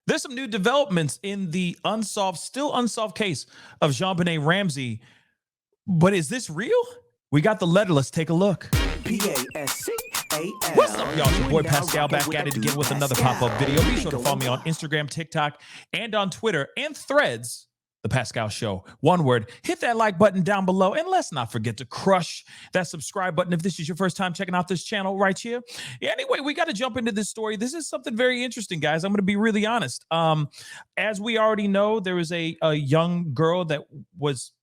There's some new developments in the still unsolved case of JonBenet Ramsey. But is this real? We got the letter. Let's take a look. Pascal. What's up, y'all? It's your boy Pascal back at it again with another pop-up video. Be sure to follow me on Instagram, TikTok, and on Twitter and Threads. The Pascal Show. One word. Hit that like button down below. And let's not forget to crush that subscribe button if this is your first time checking out this channel right here. Anyway, we got to jump into this story. This is something very interesting, guys. I'm going to be really honest. As we already know, there was a young girl that was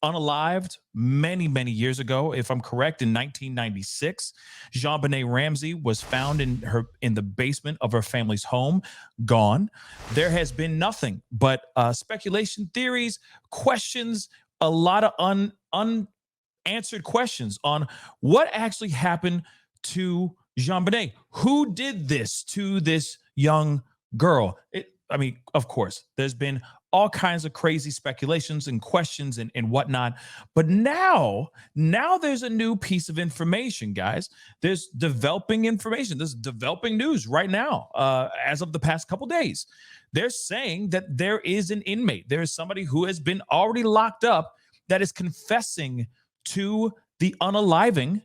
unalived many years ago. If I'm correct, in 1996, JonBenet Ramsey was found in the basement of her family's home, gone. There has been nothing but speculation, theories, questions, a lot of unanswered questions on what actually happened to JonBenet. Who did this to this young girl? I mean, of course, there's been all kinds of crazy speculations and questions and whatnot. But now there's a new piece of information, guys. There's developing information. There's developing news right now, as of the past couple days. They're saying that there is an inmate. There is somebody who has been already locked up that is confessing to the unaliving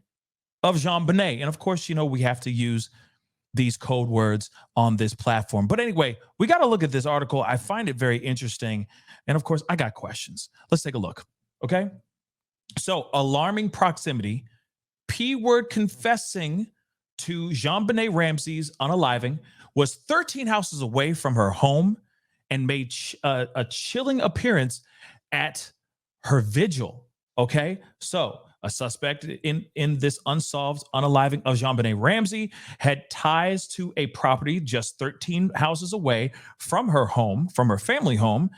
of JonBenet. And of course, you know, we have to use these code words on this platform. But anyway, we got to look at this article. I find it very interesting. And of course, I got questions. Let's take a look. Okay. So, alarming proximity, P word confessing to JonBenet Ramsey's unaliving, was 13 houses away from her home and made a chilling appearance at her vigil. Okay. So, a suspect in this unsolved unaliving of JonBenet Ramsey had ties to a property just 13 houses away from her home, from her family home,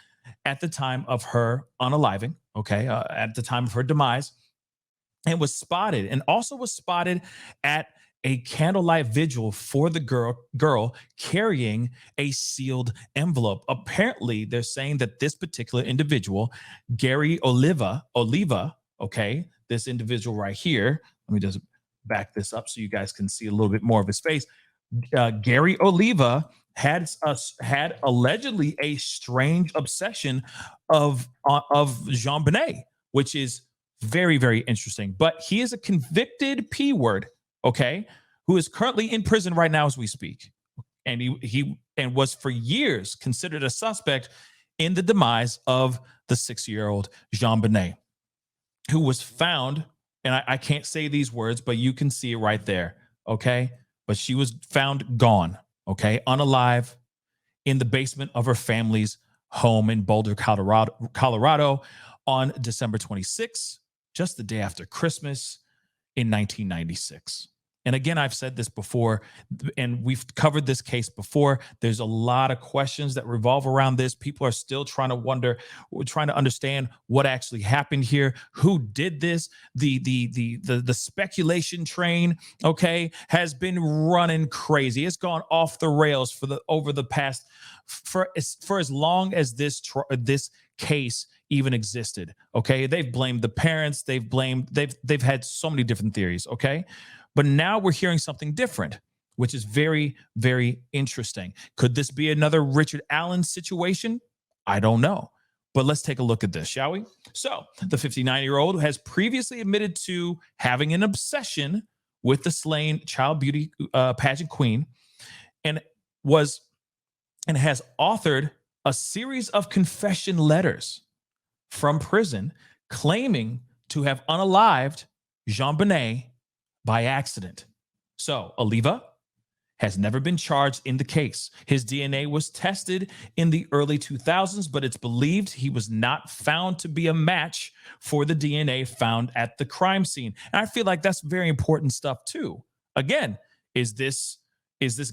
at the time of her unaliving, okay, at the time of her demise, and was spotted at a candlelight vigil for the girl carrying a sealed envelope. Apparently, they're saying that this particular individual, Gary Oliva, okay, this individual right here, let me just back this up so you guys can see a little bit more of his face. Gary Oliva had allegedly a strange obsession of JonBenet, which is very interesting. But he is a convicted P word, okay, who is currently in prison right now as we speak, and he was for years considered a suspect in the demise of the 6-year-old JonBenet, who was found, and I can't say these words, but you can see it right there, okay? But she was found gone, okay, unalive, in the basement of her family's home in Boulder, Colorado on December 26th, just the day after Christmas in 1996. And again, I've said this before, and we've covered this case before. There's a lot of questions that revolve around this. People are still trying to understand what actually happened here. Who did this? The speculation train, okay, has been running crazy. It's gone off the rails for as long as this case even existed. Okay, they've blamed the parents. They've had so many different theories. Okay. But now we're hearing something different, which is very interesting. Could this be another Richard Allen situation? I don't know. But let's take a look at this, shall we? So the 59-year-old has previously admitted to having an obsession with the slain child beauty pageant queen, and has authored a series of confession letters from prison claiming to have unalived JonBenet by accident. So Oliva has never been charged in the case. His DNA was tested in the early 2000s, but it's believed he was not found to be a match for the DNA found at the crime scene. And I feel like that's very important stuff too. Again, is this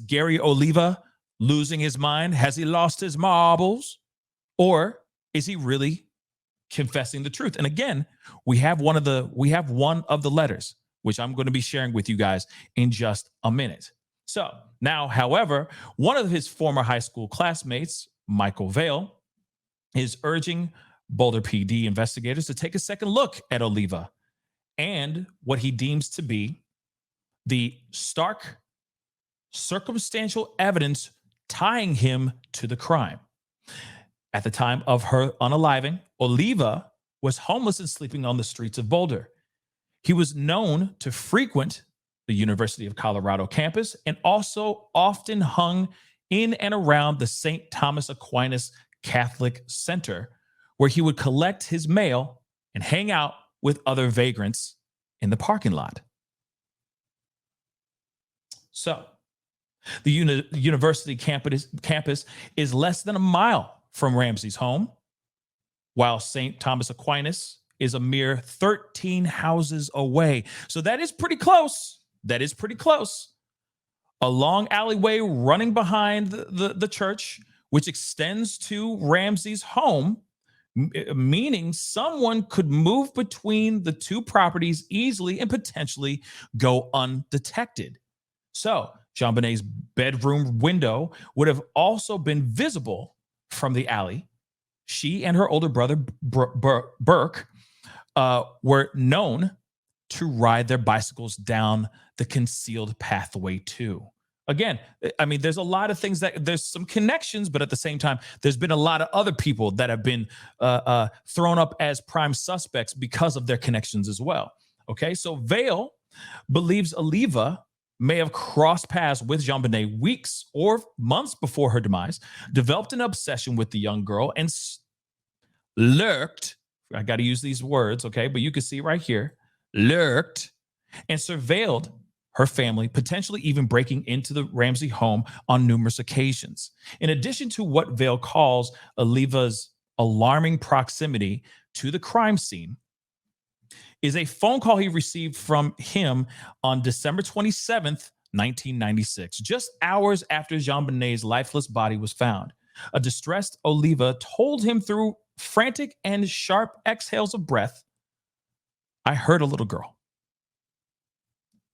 Gary Oliva losing his mind? Has he lost his marbles? Or is he really confessing the truth? And again, we have one of the letters, which I'm going to be sharing with you guys in just a minute. So now, however, one of his former high school classmates, Michael Vale, is urging Boulder PD investigators to take a second look at Oliva and what he deems to be the stark circumstantial evidence tying him to the crime. At the time of her unaliving, Oliva was homeless and sleeping on the streets of Boulder. He was known to frequent the University of Colorado campus and also often hung in and around the St. Thomas Aquinas Catholic Center, where he would collect his mail and hang out with other vagrants in the parking lot. So, the university campus is less than a mile from Ramsey's home, while St. Thomas Aquinas is a mere 13 houses away. So that is pretty close. That is pretty close. A long alleyway running behind the church, which extends to Ramsey's home, meaning someone could move between the two properties easily and potentially go undetected. So JonBenet's bedroom window would have also been visible from the alley. She and her older brother, Burke, were known to ride their bicycles down the concealed pathway too. Again, I mean, there's a lot of things there's some connections, but at the same time, there's been a lot of other people that have been thrown up as prime suspects because of their connections as well. Okay, so Vale believes Oliva may have crossed paths with JonBenet weeks or months before her demise, developed an obsession with the young girl, and lurked. I got to use these words, okay? But you can see right here, lurked and surveilled her family, potentially even breaking into the Ramsey home on numerous occasions. In addition to what Vale calls Oliva's alarming proximity to the crime scene, is a phone call he received from him on December 27th, 1996, just hours after JonBenet's lifeless body was found. A distressed Oliva told him through frantic and sharp exhales of breath, "I heard a little girl."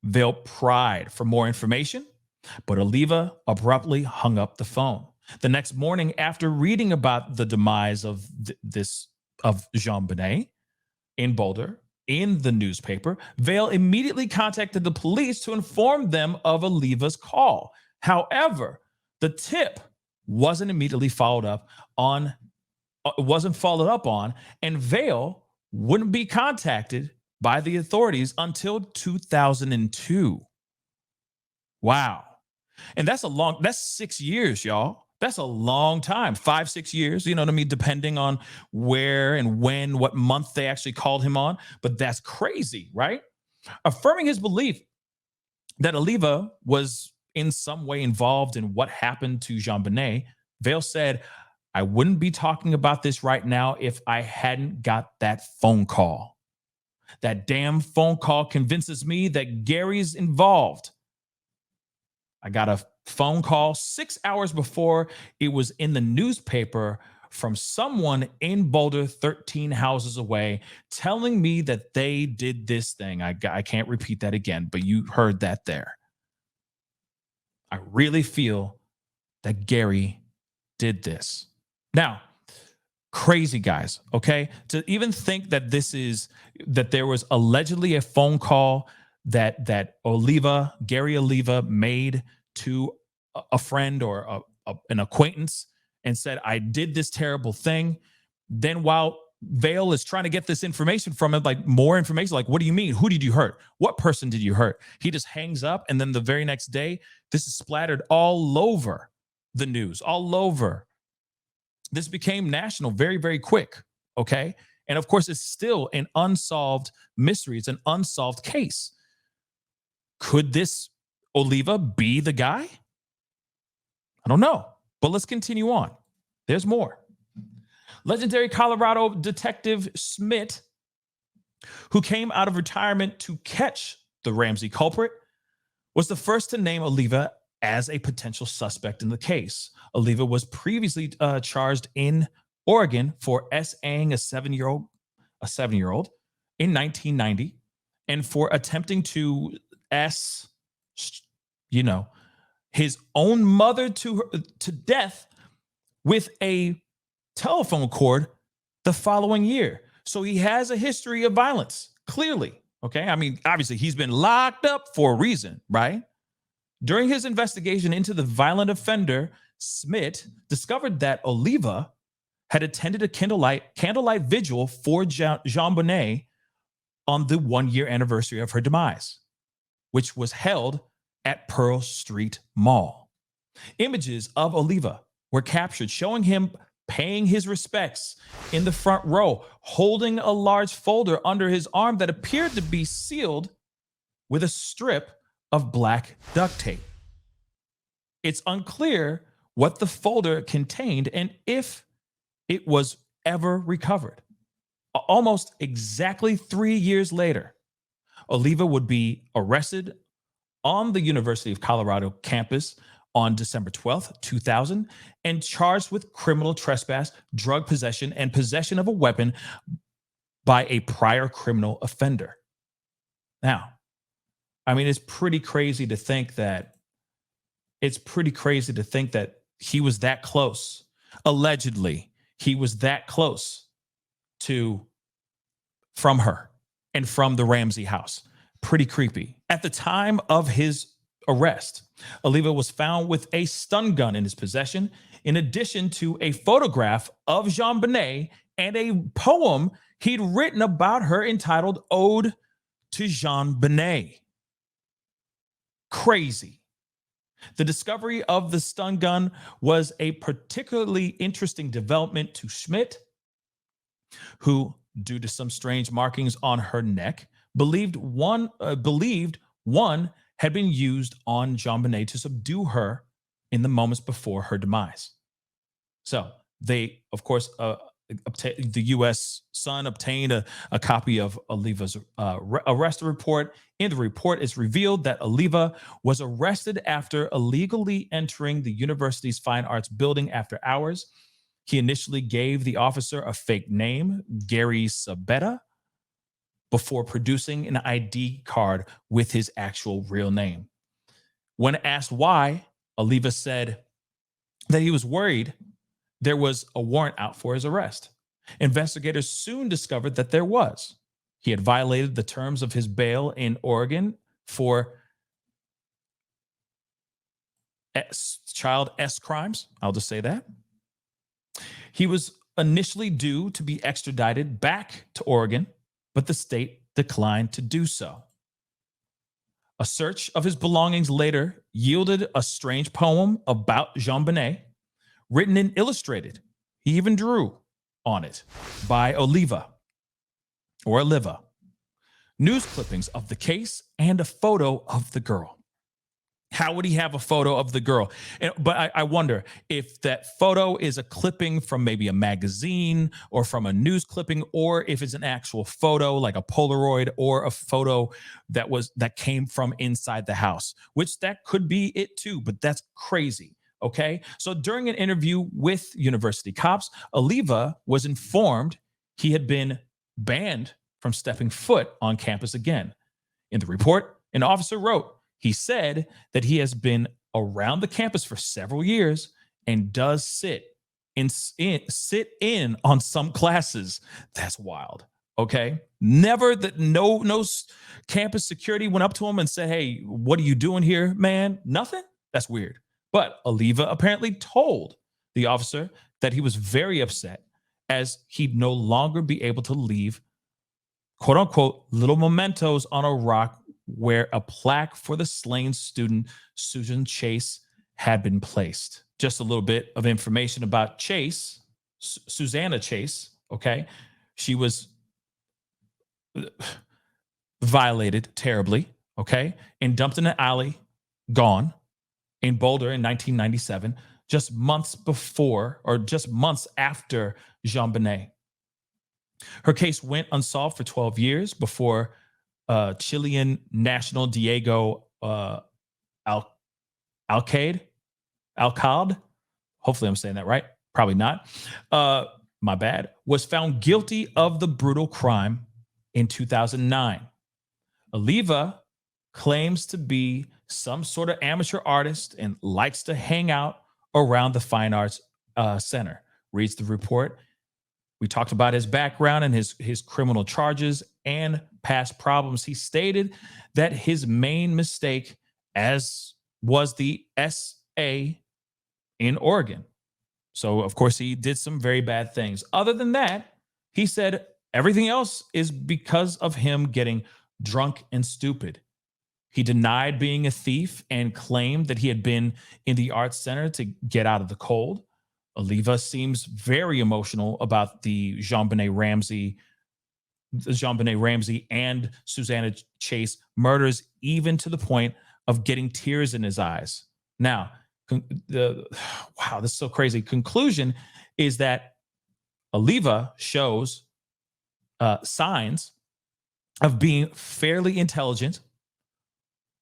Vale pried for more information, but Oliva abruptly hung up the phone. The next morning, after reading about the demise of JonBenet in Boulder in the newspaper, Vale immediately contacted the police to inform them of Oliva's call. However, the tip wasn't immediately followed up on, and Vale wouldn't be contacted by the authorities until 2002. Wow. And that's 6 years, y'all. That's a long time, 5-6 years, you know what I mean? Depending on where and when, what month they actually called him on. But that's crazy, right? Affirming his belief that Oliva was in some way involved in what happened to JonBenet, Vale said, "I wouldn't be talking about this right now if I hadn't got that phone call. That damn phone call convinces me that Gary's involved. I got a phone call 6 hours before it was in the newspaper from someone in Boulder, 13 houses away, telling me that they did this thing." I can't repeat that again, but you heard that there. "I really feel that Gary did this." Now, crazy, guys, okay? To even think that there was allegedly a phone call that Gary Oliva made to a friend or an acquaintance and said, "I did this terrible thing." Then while Vale is trying to get this information from him, like more information, like, what do you mean? Who did you hurt? What person did you hurt? He just hangs up. And then the very next day, this is splattered all over the news, all over. This became national very, very quick. Okay. And of course, it's still an unsolved mystery. It's an unsolved case. Could this Oliva be the guy? I don't know, but let's continue on. There's more. Legendary Colorado detective Smith, who came out of retirement to catch the Ramsey culprit, was the first to name Oliva as a potential suspect in the case. Oliva was previously charged in Oregon for SAing a seven-year-old in 1990, and for attempting to his own mother to death with a telephone cord the following year. So he has a history of violence, clearly. Okay. I mean, obviously, he's been locked up for a reason, right? During his investigation into the violent offender Smith discovered that Oliva had attended a candlelight vigil for JonBenet on the 1-year anniversary of her demise, which was held at Pearl Street Mall. Images of Oliva were captured showing him paying his respects in the front row, holding a large folder under his arm that appeared to be sealed with a strip of black duct tape. It's unclear what the folder contained and if it was ever recovered. Almost exactly 3 years later, Oliva would be arrested on the University of Colorado campus on December 12th, 2000, and charged with criminal trespass, drug possession, and possession of a weapon by a prior criminal offender. Now, I mean, it's pretty crazy to think that he was that close. Allegedly, he was that close from her and from the Ramsey house. Pretty creepy. At the time of his arrest, Oliva was found with a stun gun in his possession, in addition to a photograph of JonBenet and a poem he'd written about her entitled Ode to JonBenet. Crazy. The discovery of the stun gun was a particularly interesting development to Schmidt, who, due to some strange markings on her neck, believed one had been used on JonBenet to subdue her in the moments before her demise. So they, of course, the U.S. Sun obtained a copy of Oliva's arrest report. In the report, it's revealed that Oliva was arrested after illegally entering the university's fine arts building after hours. He initially gave the officer a fake name, Gary Sabetta, before producing an ID card with his actual real name. When asked why, Oliva said that he was worried there was a warrant out for his arrest. Investigators soon discovered that there was. He had violated the terms of his bail in Oregon for child S crimes. I'll just say that. He was initially due to be extradited back to Oregon, but the state declined to do so. A search of his belongings later yielded a strange poem about JonBenet, written and illustrated. He even drew on it by Oliva. News clippings of the case and a photo of the girl. How would he have a photo of the girl? But I wonder if that photo is a clipping from maybe a magazine or from a news clipping, or if it's an actual photo like a Polaroid or a photo that came from inside the house, which that could be it too, but that's crazy. Okay. So during an interview with university cops, Oliva was informed he had been banned from stepping foot on campus again. In the report, an officer wrote, he said that he has been around the campus for several years and does sit in on some classes. That's wild. Okay. Never that no campus security went up to him and said, hey, what are you doing here, man? Nothing. That's weird. But Oliva apparently told the officer that he was very upset as he'd no longer be able to leave, quote unquote, little mementos on a rock where a plaque for the slain student, Susan Chase, had been placed. Just a little bit of information about Chase, Susanna Chase, okay? She was violated terribly, okay? And dumped in an alley, gone in Boulder in 1997, just months after JonBenet. Her case went unsolved for 12 years before Chilean national Diego Alcalde, hopefully I'm saying that right, probably not, my bad, was found guilty of the brutal crime in 2009. Oliva claims to be some sort of amateur artist and likes to hang out around the Fine Arts Center. Reads the report. We talked about his background and his criminal charges and past problems. He stated that his main mistake, as was the SA in Oregon. So, of course, he did some very bad things. Other than that, he said everything else is because of him getting drunk and stupid. He denied being a thief and claimed that he had been in the arts center to get out of the cold. Oliva seems very emotional about the JonBenet Ramsey and Susanna Chase murders, even to the point of getting tears in his eyes. Now, wow, this is so crazy. Conclusion is that Oliva shows signs of being fairly intelligent,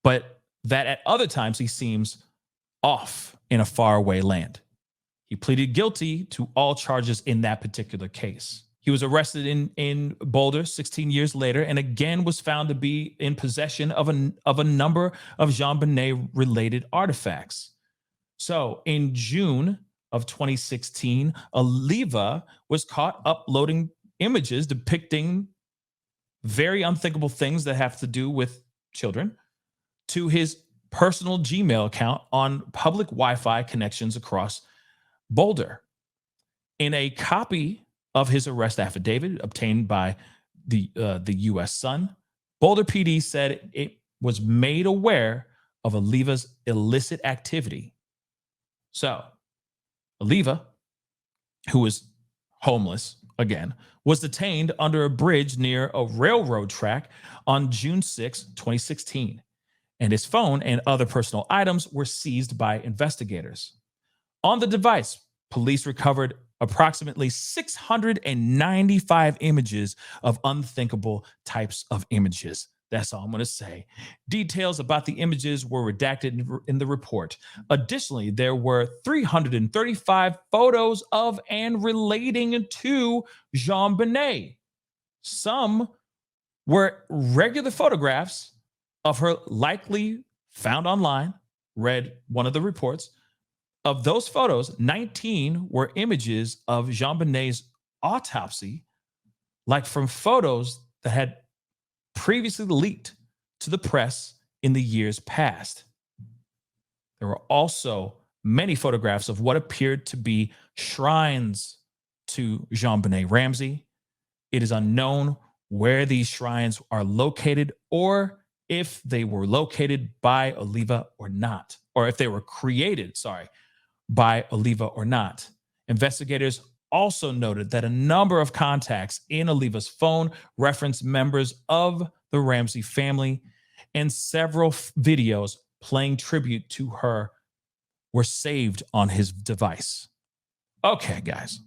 but that at other times he seems off in a faraway land. He pleaded guilty to all charges in that particular case. He was arrested in Boulder 16 years later and again was found to be in possession of a number of JonBenet related artifacts. So in June of 2016, Oliva was caught uploading images depicting very unthinkable things that have to do with children to his personal Gmail account on public Wi-Fi connections across Boulder. In a copy of his arrest affidavit obtained by the U.S. Sun, Boulder PD said it was made aware of Oliva's illicit activity. So, Oliva, who was homeless again, was detained under a bridge near a railroad track on June 6, 2016, and his phone and other personal items were seized by investigators. On the device, police recovered approximately 695 images of unthinkable types of images. That's all I'm going to say. Details about the images were redacted in the report. Additionally, there were 335 photos of and relating to JonBenet. Some were regular photographs of her, likely found online, read one of the reports. Of those photos, 19 were images of JonBenet's autopsy, like from photos that had previously leaked to the press in the years past. There were also many photographs of what appeared to be shrines to JonBenet Ramsey. It is unknown where these shrines are located or if they were located by Oliva or not, or if they were created, by Oliva or not. Investigators also noted that a number of contacts in Oliva's phone referenced members of the Ramsey family, and several videos playing tribute to her were saved on his device. Okay, guys.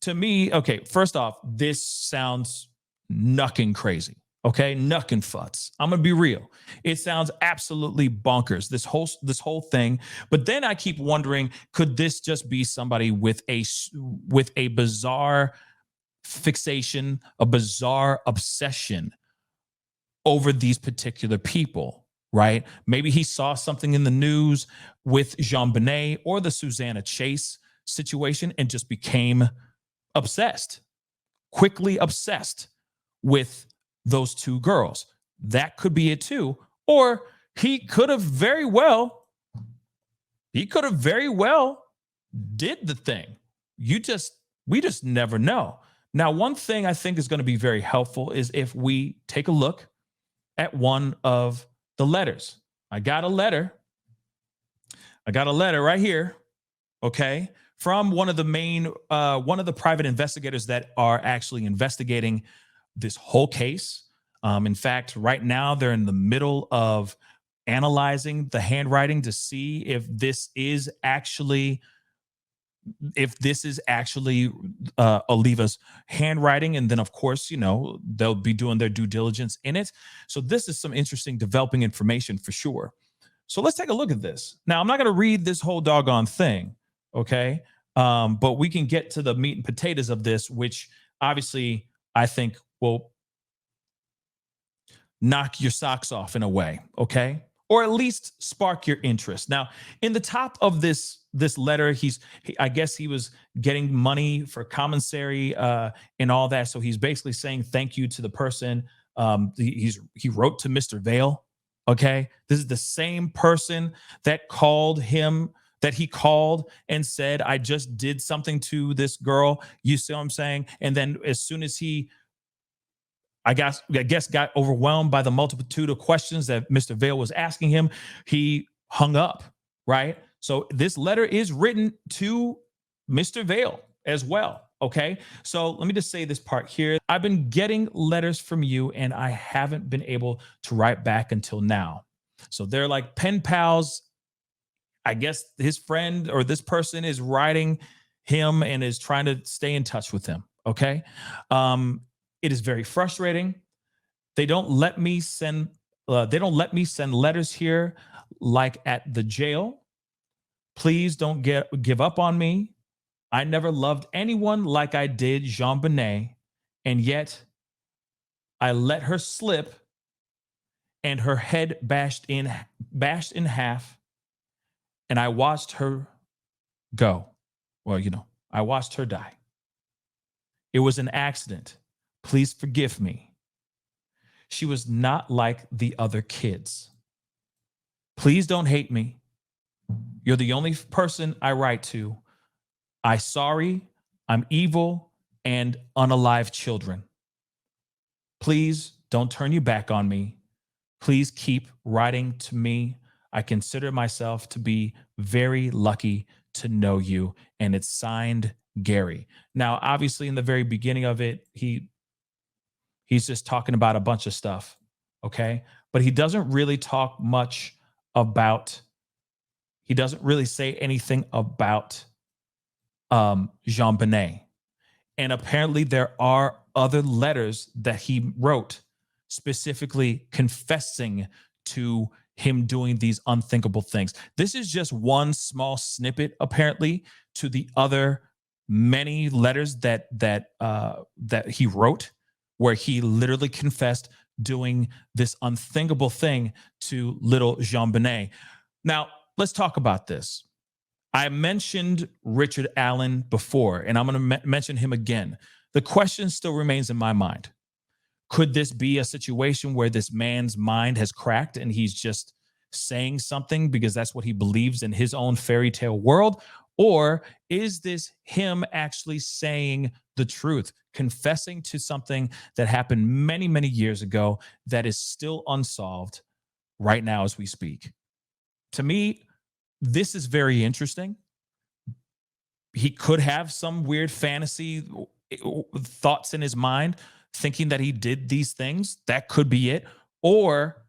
To me, first off, this sounds knucking crazy. Okay, knucking futz. I'm gonna be real. It sounds absolutely bonkers, this whole thing. But then I keep wondering, could this just be somebody with a bizarre fixation, a bizarre obsession over these particular people, right? Maybe he saw something in the news with JonBenet or the Susanna Chase situation and just became obsessed, quickly obsessed with those two girls. That could be it too. Or he could have very well did the thing. We just never know. Now, one thing I think is going to be very helpful is if we take a look at one of the letters. I got a letter right here, okay, from one of the private investigators that are actually investigating this whole case. In fact, right now they're in the middle of analyzing the handwriting to see if this is actually Oliva's handwriting. And then, of course, they'll be doing their due diligence in it. So this is some interesting developing information for sure. So let's take a look at this. Now, I'm not going to read this whole doggone thing, okay? But we can get to the meat and potatoes of this, which obviously I think will knock your socks off in a way, okay? Or at least spark your interest. Now, in the top of this letter, I guess he was getting money for commissary and all that. So he's basically saying thank you to the person. He wrote to Mr. Vale, okay? This is the same person that called him that he called and said, I just did something to this girl. You see what I'm saying? And then as soon as he, I guess got overwhelmed by the multitude of questions that Mr. Vale was asking him, he hung up, right? So this letter is written to Mr. Vale as well. Okay. So let me just say this part here. I've been getting letters from you and I haven't been able to write back until now. So they're like pen pals. I guess his friend or this person is writing him and is trying to stay in touch with him. Okay. It is very frustrating. They don't let me send letters here like at the jail. Please don't give up on me. I never loved anyone like I did JonBenet, and yet I let her slip and her head bashed in half, and I watched her go. Well, I watched her die. It was an accident. Please forgive me. She was not like the other kids. Please don't hate me. You're the only person I write to. I'm evil and unalive children. Please don't turn your back on me. Please keep writing to me. I consider myself to be very lucky to know you. And it's signed Gary. Now, obviously, in the very beginning of it, he's just talking about a bunch of stuff. Okay. But he doesn't really talk much about, he doesn't really say anything about JonBenet. And apparently there are other letters that he wrote specifically confessing to him doing these unthinkable things. This is just one small snippet, apparently, to the other many letters that he wrote, where he literally confessed doing this unthinkable thing to little JonBenet. Now, let's talk about this. I mentioned Richard Allen before, and I'm going to mention him again. The question still remains in my mind. Could this be a situation where this man's mind has cracked and he's just saying something because that's what he believes in his own fairy tale world? Or is this him actually saying the truth, confessing to something that happened many, many years ago that is still unsolved right now as we speak? To me, this is very interesting. He could have some weird fantasy thoughts in his mind, thinking that he did these things. That could be it. Or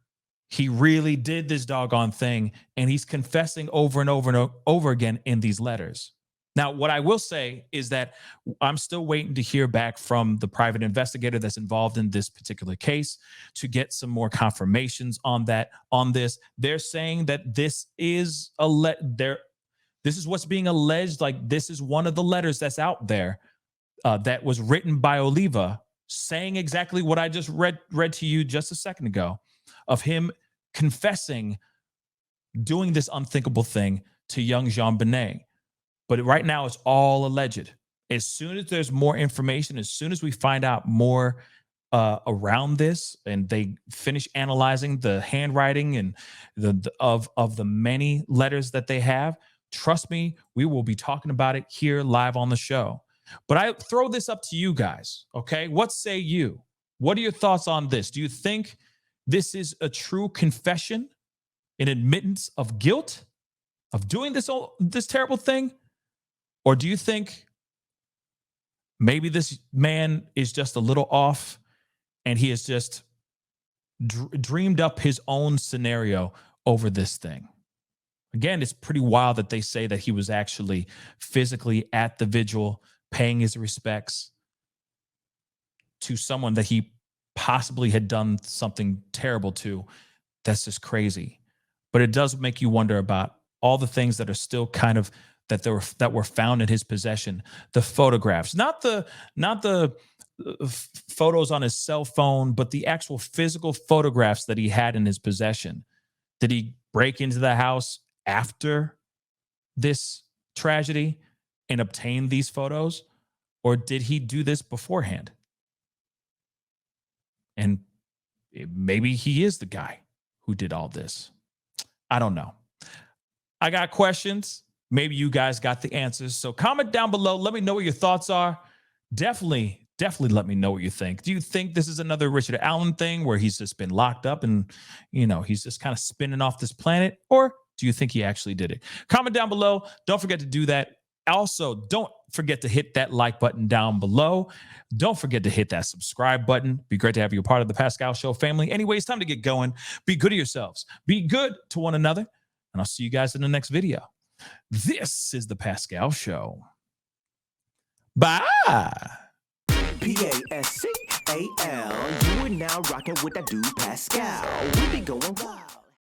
he really did this doggone thing and he's confessing over and over and over again in these letters. Now, what I will say is that I'm still waiting to hear back from the private investigator that's involved in this particular case to get some more confirmations on this. They're saying that this is this is what's being alleged. Like, this is one of the letters that's out there that was written by Oliva, saying exactly what I just read to you just a second ago, of him confessing doing this unthinkable thing to young JonBenet. But right now, it's all alleged. As soon as there's more information, as soon as we find out more around this, and they finish analyzing the handwriting and of the many letters that they have, trust me, we will be talking about it here live on the show. But I throw this up to you guys, okay? What say you? What are your thoughts on this? Do you think this is a true confession, an admittance of guilt of doing this terrible thing? Or do you think maybe this man is just a little off and he has just dreamed up his own scenario over this thing? Again, it's pretty wild that they say that he was actually physically at the vigil, paying his respects to someone that he possibly had done something terrible to. That's just crazy. But it does make you wonder about all the things that are still kind of that were found in his possession. The photographs, not the photos on his cell phone, but the actual physical photographs that he had in his possession. Did he break into the house after this tragedy and obtain these photos? Or did he do this beforehand? And maybe he is the guy who did all this. I don't know. I got questions. maybe you guys got the answers. So comment down below. Let me know what your thoughts are. Definitely let me know what you think. Do you think this is another Richard Allen thing where he's just been locked up and, he's just kind of spinning off this planet? Or do you think he actually did it? Comment down below. Don't forget to do that. Also, don't forget to hit that like button down below. Don't forget to hit that subscribe button. Be great to have you a part of the Pascal Show family. Anyways, time to get going. Be good to yourselves. Be good to one another. And I'll see you guys in the next video. This is the Pascal Show. Bye. Pascal. You are now rocking with that dude Pascal. We be going wild.